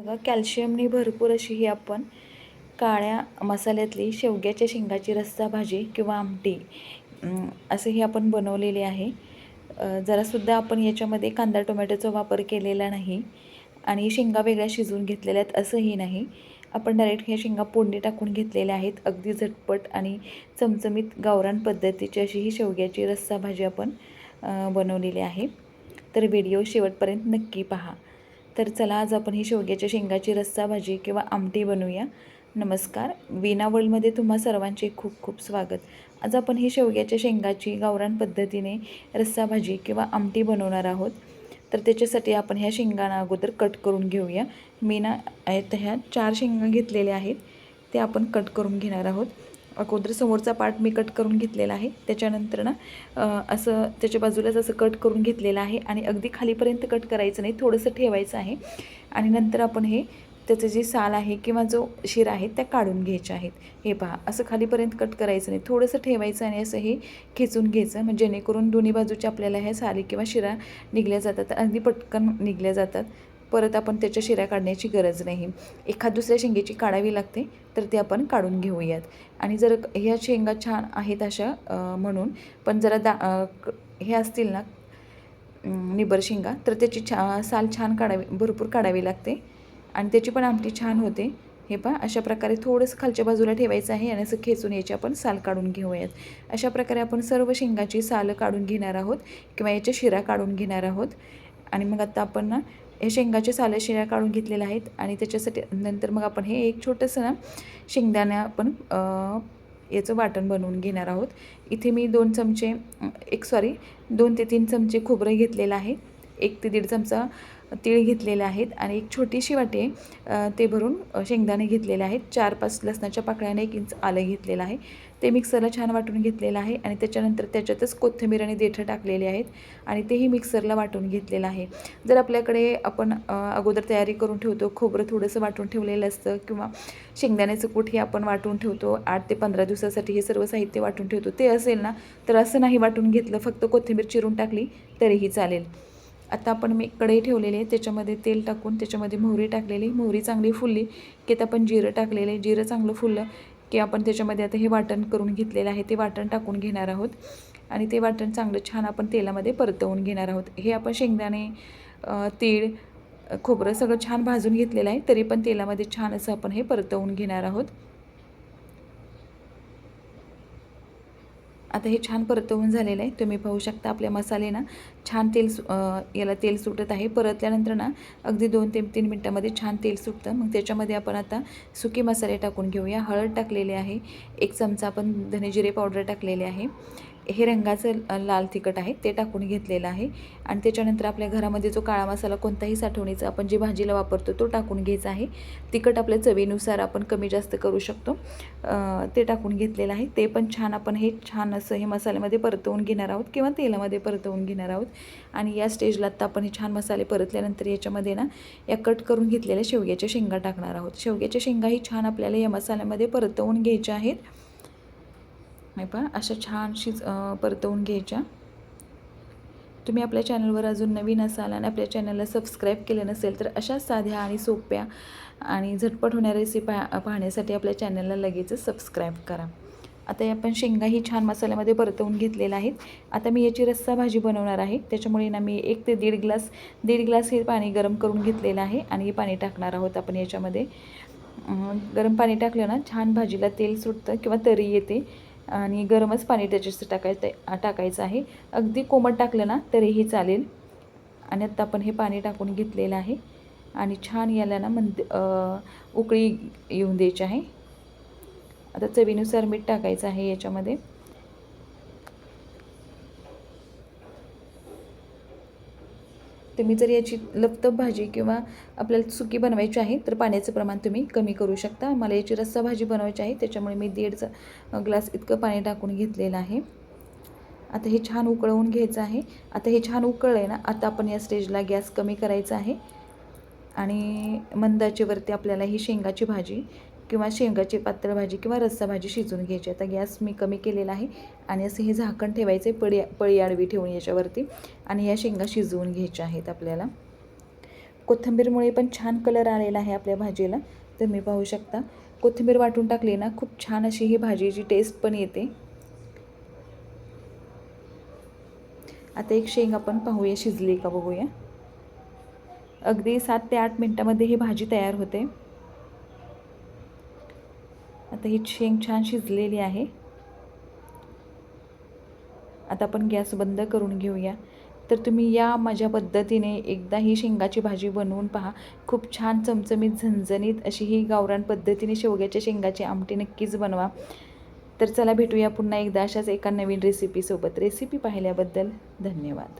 बघा कॅल्शियमनी भरपूर अशी ही आपण काळ्या मसाल्यातली शेवग्याच्या शेंगाची रस्सा भाजी किंवा आमटी असं ही आपण बनवलेली आहे. जरासुद्धा आपण याच्यामध्ये कांदा टोमॅटोचा वापर केलेला नाही आणि शेंगा वेगळ्या शिजवून घेतलेल्या आहेत असंही नाही. आपण डायरेक्ट ह्या शेंगा फोडणी टाकून घेतलेल्या आहेत. अगदी झटपट आणि चमचमीत गावरान पद्धतीची अशी ही शेवग्याची रस्सा भाजी आपण बनवलेली आहे. तर व्हिडिओ शेवटपर्यंत नक्की पहा. तर चला आज आपण ही शेवग्याच्या शेंगाची रस्सा भाजी किंवा आमटी बनवूया. नमस्कार, वीणा वर्ल्डमध्ये तुम्हा सर्वांचे खूप खूप स्वागत. आज आपण ही शेवग्याच्या शेंगाची गावरान पद्धतीने रस्सा भाजी किंवा आमटी बनवणार आहोत. तर त्याच्यासाठी आपण ह्या शेंगांना अगोदर कट करून घेऊया. मी ना ह्या 4 शेंगा घेतलेल्या आहेत, ते आपण कट करून घेणार आहोत. अगोदर समोरचा पार्ट मी कट करून घेतलेला आहे. त्याच्यानंतर ना असं त्याच्या बाजूलाच असं कट करून घेतलेलं आहे आणि अगदी खालीपर्यंत कट करायचं नाही, थोडंसं ठेवायचं आहे. आणि नंतर आपण हे त्याचं जे साल आहे किंवा जो शिरा आहे त्या काढून घ्यायच्या आहेत. हे पहा, असं खालीपर्यंत कट करायचं नाही, थोडंसं ठेवायचं आणि असं हे खेचून घ्यायचं, म्हणजे जेणेकरून दोन्ही बाजूच्या आपल्याला ह्या साली किंवा शिरा निघल्या जातात, अगदी पटकन निघल्या जातात. परत आपण त्याच्या शिरा काढण्याची गरज नाही. एखाद दुसऱ्या शेंगेची काढावी लागते, तर ते आपण काढून घेऊयात. आणि जर ह्या शेंगा छान आहेत अशा म्हणून, पण जरा हे असतील ना निबर शेंगा, तर त्याची साल छान भरपूर काढावी लागते आणि त्याची पण आमटी छान होते. हे पहा, अशा प्रकारे थोडंसं खालच्या बाजूला ठेवायचं आहे आणि असं खेचून याची आपण साल काढून घेऊयात. अशा प्रकारे आपण सर्व शेंगाची सालं काढून घेणार आहोत किंवा याच्या शिरा काढून घेणार आहोत. आणि मग आता आपण ना हे शेंगाचे सालं शिरा काढून घेतलेले आहेत आणि त्याच्यासाठी नंतर मग आपण हे एक छोटंसं ना शेंगदाणा आपण याचं वाटण बनवून घेणार आहोत. इथे मी 2 ते 3 चमचे खोबरं घेतलेलं आहे. 1 ते 1.5 चमचा तीळ घेतलेले आहेत आणि एक छोटीशी वाटी ते भरून शेंगदाणे घेतलेले आहेत. 4-5 लसणाच्या पाकळ्याने 1 इंच आलं घेतलेलं आहे. ते मिक्सरला छान वाटून घेतलेलं आहे आणि त्याच्यानंतर त्याच्यातच कोथिंबीर आणि देठं टाकलेले आहेत आणि तेही मिक्सरला वाटून घेतलेलं आहे. जर आपल्याकडे आपण अगोदर तयारी करून ठेवतो, खोबरं थोडंसं वाटून ठेवलेलं असतं किंवा शेंगदाण्याचं कूट हे आपण वाटून ठेवतो 8 ते 15 दिवसासाठी, हे सर्व साहित्य वाटून ठेवतो, ते असेल ना तर असं नाही वाटून घेतलं, फक्त कोथिंबीर चिरून टाकली तरीही चालेल. आता आपण मी कढई ठेवलेली आहे, त्याच्यामध्ये तेल टाकून त्याच्यामध्ये मोहरी टाकलेली, मोहरी चांगली फुलली की आता आपण जिरं टाकलेलं, जिरं चांगलं फुललं की आपण त्याच्यामध्ये आता हे वाटण करून घेतलेलं आहे ते वाटण टाकून घेणार आहोत आणि ते वाटण चांगलं छान आपण तेलामध्ये परतवून घेणार आहोत. हे आपण शेंगदाणे, तीळ, खोबरं सगळं छान भाजून घेतलेलं आहे, तरी पण तेलामध्ये छान असं आपण हे परतवून घेणार आहोत. आता हे छान परतवून झालेलं आहे. तुम्ही पाहू शकता आपले मसाले ना छान याला तेल सुटत आहे. परतल्यानंतर ना अगदी 2 ते 3 मिनटामध्ये छान तेल सुटतं. मग त्याच्यामध्ये आपण आता सुके मसाले टाकून घेऊया. हळद टाकलेली आहे, 1 चमचा आपण धने जिरे पावडर टाकलेले आहे, हे रंगाचं लाल तिखट आहे ते टाकून घेतलेलं आहे आणि त्याच्यानंतर आपल्या घरामध्ये जो काळा मसाला कोणताही साठवणीचा आपण जी भाजीला वापरतो तो टाकून घ्यायचा आहे. तिखट आपल्या चवीनुसार आपण कमी जास्त करू शकतो, ते टाकून घेतलेलं आहे. ते पण छान आपण हे छान असं हे मसाल्यामध्ये परतवून घेणार आहोत किंवा तेलामध्ये परतवून घेणार आहोत. आणि या स्टेजला आता आपण हे छान मसाले परतल्यानंतर याच्यामध्ये ना या कट करून घेतलेल्या शेवग्याच्या शेंगा टाकणार आहोत. शेवग्याच्या शेंगाही छान आपल्याला या मसाल्यामध्ये परतवून घ्यायच्या आहेत. नाही पहा, अशा छान परतवून घ्यायच्या. तुम्ही आपल्या चॅनलवर अजून नवीन असाल आणि आपल्या चॅनलला सबस्क्राईब केलं नसेल तर अशा साध्या आणि सोप्या आणि झटपट होणाऱ्या रेसिपी पाहण्यासाठी आपल्या चॅनलला लगेचच सबस्क्राईब करा. आता आपण शेंगाही छान मसाल्यामध्ये परतवून घेतलेल्या आहेत. आता मी याची रस्सा भाजी बनवणार आहे, त्याच्यामुळे ना मी 1 ते 1.5 ग्लास हे पाणी गरम करून घेतलेलं आहे आणि हे पाणी टाकणार आहोत आपण याच्यामध्ये. गरम पाणी टाकलं ना छान भाजीला तेल सुटतं किंवा तरी येते आणि गरमच पाणी त्याच्यात टाकायचं आहे. अगदी कोमट टाकलं ना तरीही चालेल. आणि आता आपण हे पाणी टाकून घेतलेलं आहे आणि छान याला ना उकळी येऊन द्यायची आहे. आता चवीनुसार मीठ टाकायचं आहे याच्यामध्ये. तुम्ही जर याची लपतप भाजी किंवा आपल्याला सुकी बनवायची आहे तर पाण्याचं प्रमाण तुम्ही कमी करू शकता. मला याची रस्सा भाजी बनवायची आहे, त्याच्यामुळे मी 1.5 ग्लास इतकं पाणी टाकून घेतलेलं आहे. आता हे छान उकळवून घ्यायचं आहे. आता हे छान उकळलं आहे ना, आता आपण या स्टेजला गॅस कमी करायचा आहे आणि मंद आचेवरती आपल्याला ही शेंगाची भाजी किंवा शेंगाची पातळ भाजी किंवा रस्सा भाजी शिजवून घ्यायची. आता गॅस मी कमी केलेला आहे आणि असं हे झाकण ठेवायचं आहे पळी आडवी ठेवून याच्यावरती आणि या शेंगा शिजवून घ्यायच्या आहेत आपल्याला. कोथिंबीरमुळे पण छान कलर आलेला आहे आपल्या भाजीला. तुम्ही पाहू शकता कोथिंबीर वाटून टाकली ना, खूप छान अशी ही भाजीची टेस्ट पण येते. आता एक शेंग आपण पाहूया शिजली का बघूया. अगदी 7 ते 8 मिनटामध्ये ही भाजी तयार होते. आता ही शेंग छान शिजलेली आहे. आता आपण गॅस बंद करून घेऊया. तर तुम्ही या माझ्या पद्धतीने एकदा ही शेंगाची भाजी बनवून पहा. खूप छान चमचमीत झणझणीत अशी ही गावरान पद्धतीने शेवग्याच्या शेंगाची आमटी नक्कीच बनवा. तर चला भेटूया पुन्हा एकदा अशाच एका नवीन रेसिपीसोबत. रेसिपी पाहिल्याबद्दल धन्यवाद.